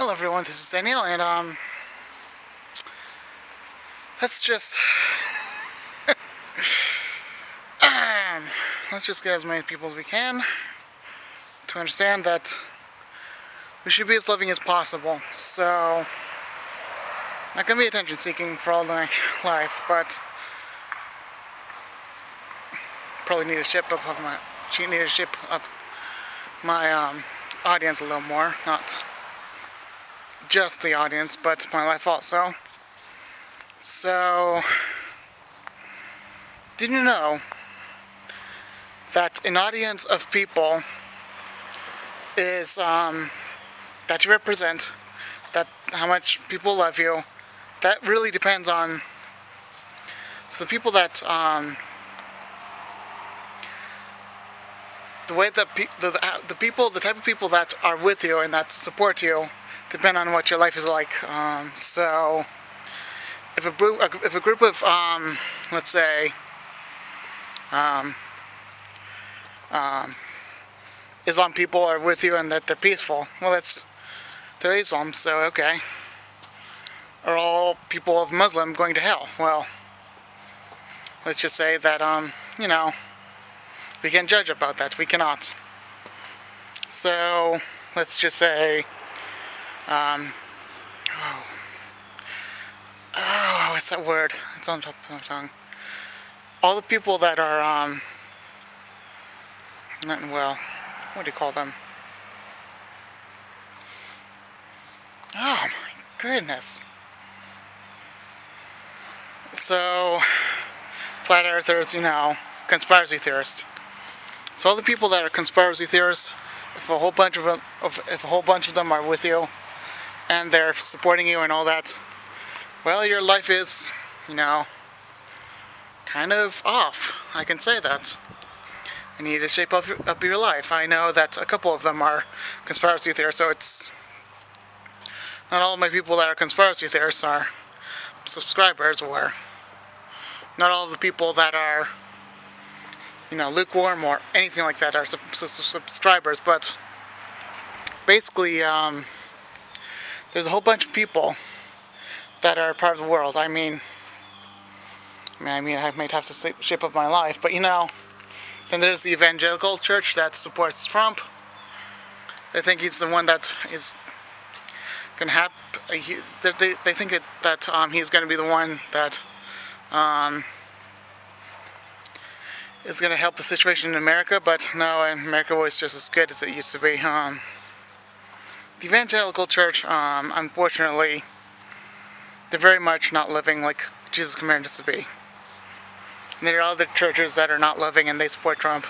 Hello everyone, this is Daniel, and let's just um, let's just get as many people as we can to understand that we should be as loving as possible. So, not gonna be attention seeking for all my life, but probably need to shape up my audience a little more, not just the audience, but my life also. So, did you know that an audience of people is that you represent, that how much people love you, that really depends on, so the people that the way that the type of people that are with you and that support you depend on what your life is like. So if a group of let's say Islam people are with you and that they're peaceful, well, they're Islam, so okay. Are all people of Muslim going to hell? Well, let's just say that we can't judge about that. We cannot. So let's just say what's that word? It's on top of my tongue. All the people that are not well, what do you call them? Oh my goodness. So, flat earthers, conspiracy theorists. So all the people that are conspiracy theorists, if a whole bunch of them are with you and they're supporting you and all that, well, your life is, kind of off. I can say that. You need to shape up your life. I know that a couple of them are conspiracy theorists, so it's not all of my people that are conspiracy theorists are subscribers, or not all of the people that are lukewarm or anything like that are subscribers, but basically there's a whole bunch of people that are part of the world. I mean I might have to shape up my life, but then there's the evangelical church that supports Trump. They think he's the one that is going to have. They think that he's going to be the one that is going to help the situation in America, but no, America was just as good as it used to be. The evangelical church, unfortunately, they're very much not living like Jesus commanded us to be. And there are other churches that are not living and they support Trump.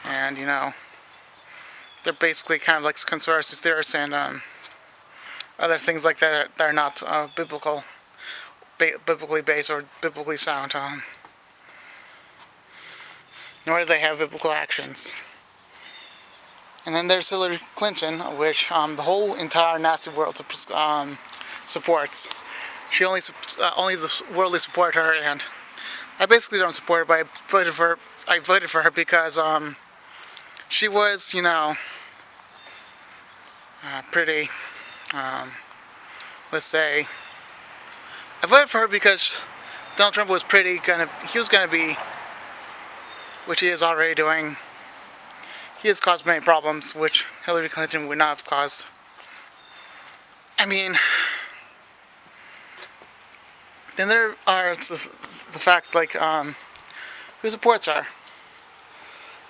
And, they're basically kind of like conspiracy theorists and other things like that are not biblically based or biblically sound. Nor do they have biblical actions. And then there's Hilary Clinton, which the whole entire nasty world supports. She only the worldly support her, and I basically don't support her, but I voted for her because she was, pretty. Let's say I voted for her because Donald Trump was he was gonna be, which he is already doing. He has caused many problems, which Hillary Clinton would not have caused. I mean, then there are the facts like who supports her.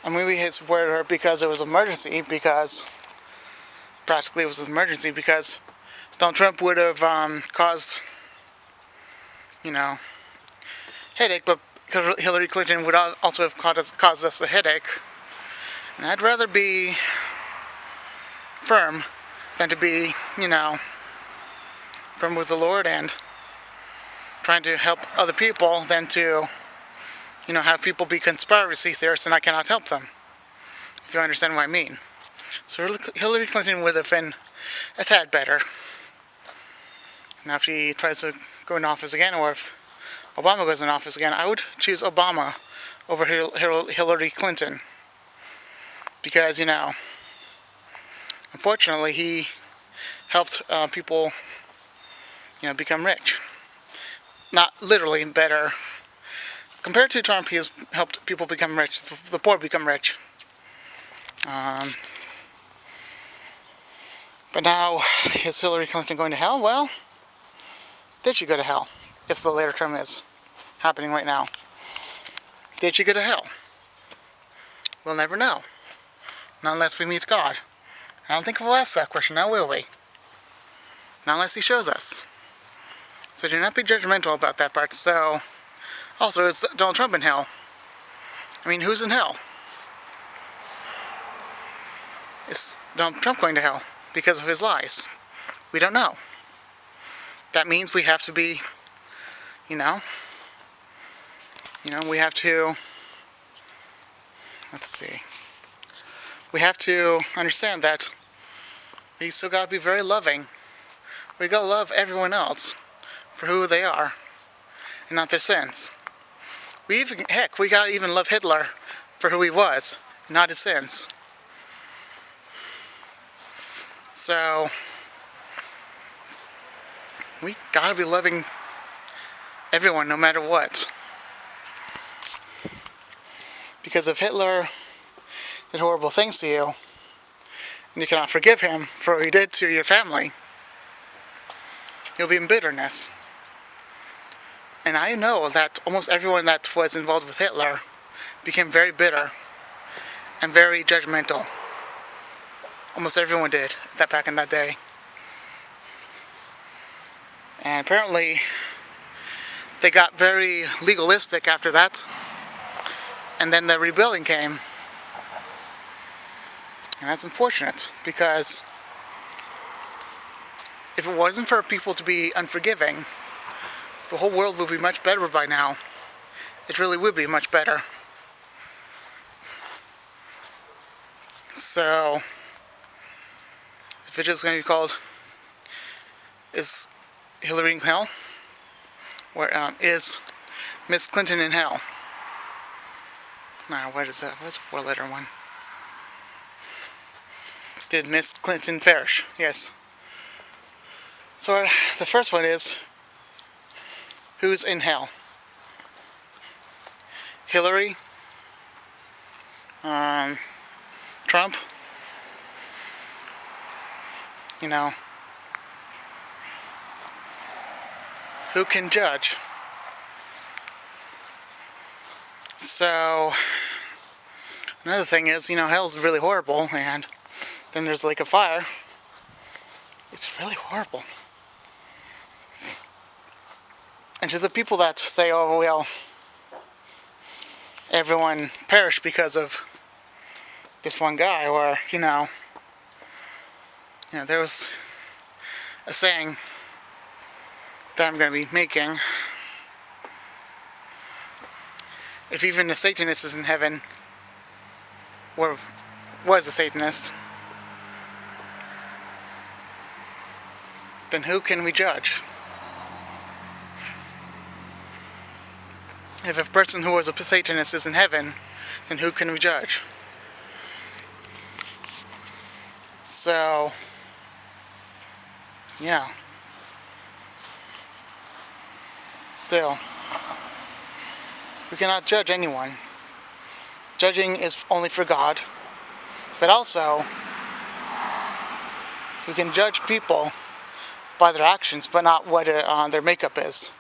I mean, we supported her because it was an emergency, because practically it was an emergency, because Donald Trump would have caused, headache, but Hillary Clinton would also have caused us a headache. And I'd rather be firm than to be, firm with the Lord and trying to help other people than to, have people be conspiracy theorists and I cannot help them. If you understand what I mean. So Hillary Clinton would have been a tad better. Now if she tries to go in office again, or if Obama goes in office again, I would choose Obama over Hillary Clinton. Because, unfortunately, he helped people, become rich. Not literally better. Compared to Trump, he has helped people become rich, the poor become rich. But now, is Hillary Clinton going to hell? Well, did she go to hell? If the later term is happening right now. Did she go to hell? We'll never know. Not unless we meet God. I don't think we'll ask that question, now will we? Not unless he shows us. So do not be judgmental about that part. So, also, is Donald Trump in hell? I mean, who's in hell? Is Donald Trump going to hell because of his lies? We don't know. That means we have to be, we have to, let's see. We have to understand that we still got to be very loving. We got to love everyone else for who they are and not their sins. We got to even love Hitler for who he was and not his sins. So, we got to be loving everyone no matter what. Because if Hitler did horrible things to you, and you cannot forgive him for what he did to your family, you'll be in bitterness. And I know that almost everyone that was involved with Hitler became very bitter and very judgmental. Almost everyone did that back in that day. And apparently they got very legalistic after that. And then the rebuilding came. And that's unfortunate, because if it wasn't for people to be unforgiving, the whole world would be much better by now. It really would be much better. So, the video is going to be called, Is Hillary in Hell? Or is Miss Clinton in Hell? Now, what is that? What's a 4-letter one? Did Miss Clinton perish? Yes. So the first one is, who's in hell? Hillary? Trump? Who can judge? So, another thing is, hell's really horrible, and then there's a lake of fire. It's really horrible. And to the people that say, oh, well, everyone perished because of this one guy, or, there was a saying that I'm going to be making. If even a Satanist is in heaven, or was a Satanist, then who can we judge? If a person who was a Satanist is in heaven, then who can we judge? So, yeah. Still, we cannot judge anyone. Judging is only for God. But also, we can judge people by their actions, but not what their makeup is.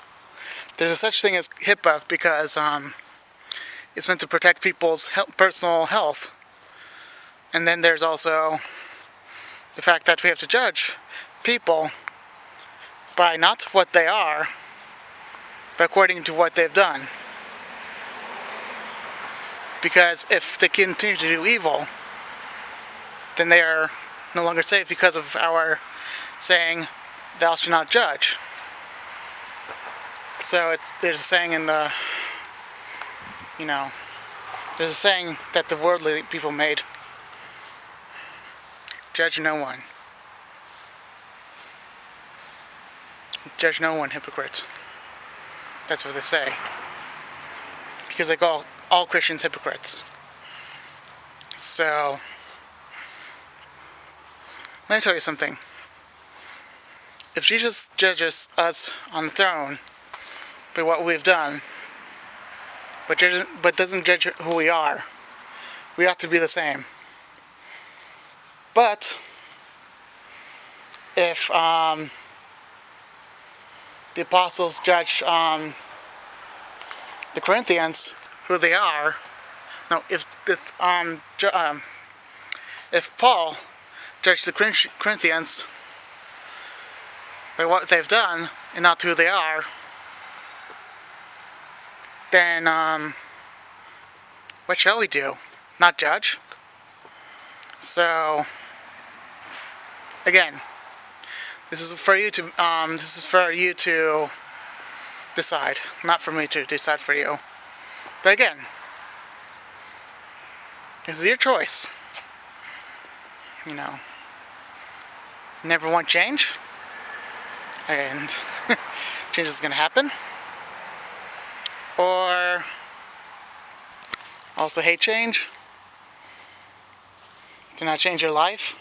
There's a such thing as HIPAA because it's meant to protect people's personal health. And then there's also the fact that we have to judge people by not what they are, but according to what they've done. Because if they continue to do evil, then they are no longer safe because of our saying, thou shalt not judge. So there's a saying in the, there's a saying that the worldly people made. Judge no one. Judge no one, hypocrite. That's what they say. Because they call all Christians hypocrites. So, let me tell you something. if Jesus judges us on the throne by what we've done, but doesn't judge who we are, we ought to be the same. But if the apostles judge the Corinthians who they are, no, if Paul judged the Corinthians by what they've done and not who they are, then what shall we do? Not judge? So again, this is for you to decide, not for me to decide for you. But again, this is your choice. You know, never want change, and change is going to happen. Or also hate change. Do not change your life.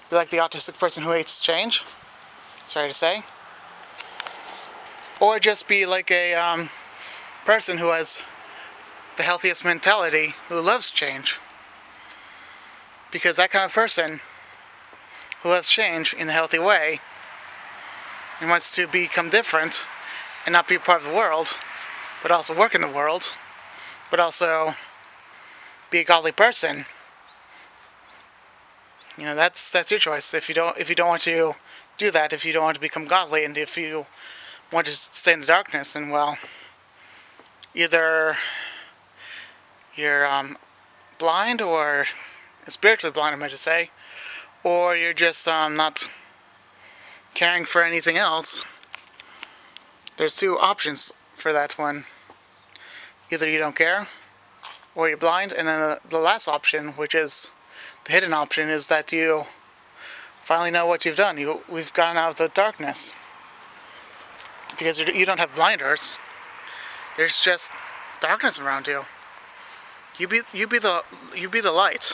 Be like the autistic person who hates change. Sorry to say. Or just be like a person who has the healthiest mentality, who loves change. Because that kind of person who loves change in a healthy way and wants to become different and not be part of the world, but also work in the world, but also be a godly person. You know, that's your choice. If you don't want to do that, if you don't want to become godly, and if you want to stay in the darkness, then well, either you're blind, or spiritually blind, I meant to say, or you're just not caring for anything else. There's two options for that one. Either you don't care, or you're blind, and then the last option, which is the hidden option, is that you finally know what you've done. We've gotten out of the darkness. Because you don't have blinders. There's just darkness around you. You be the light.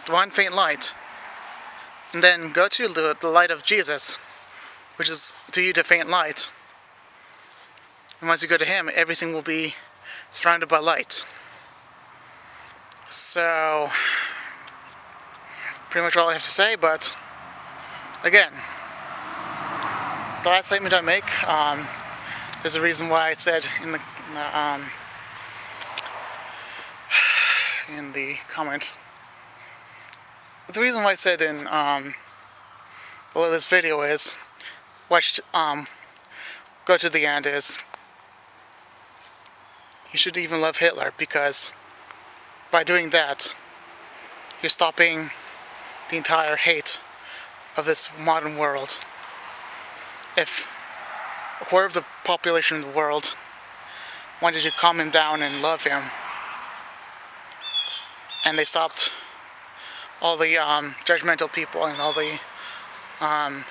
The one faint light. And then go to the light of Jesus, which is to you the faint light. And once you go to Him, everything will be surrounded by light. So, pretty much all I have to say, but again, the last statement I make, there's a reason why I said in the comment. The reason why I said in below this video is go to the end is you should even love Hitler, because by doing that you're stopping the entire hate of this modern world. If a quarter of the population of the world wanted to calm him down and love him, and they stopped all the judgmental people and all the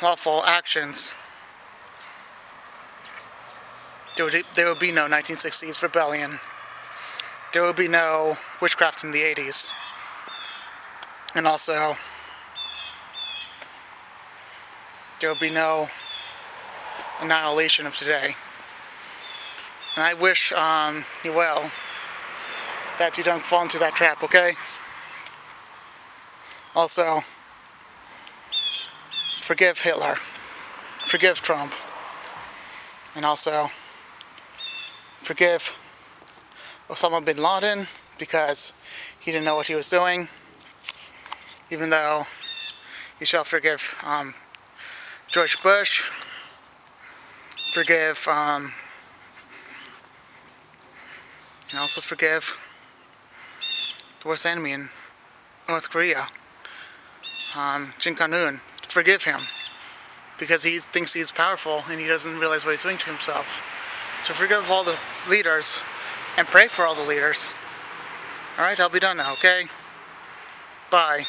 lawful actions, there would be no 1960s rebellion. There would be no witchcraft in the 80s. And also, there would be no annihilation of today. And I wish you well, that you don't fall into that trap, okay? Also, forgive Hitler, forgive Trump, and also forgive Osama bin Laden, because he didn't know what he was doing, even though you shall forgive George Bush, forgive and also forgive the worst enemy in North Korea, Kim Jong-un. Forgive him, because he thinks he's powerful and he doesn't realize what he's doing to himself. So forgive all the leaders and pray for all the leaders. Alright, I'll be done now, okay? Bye.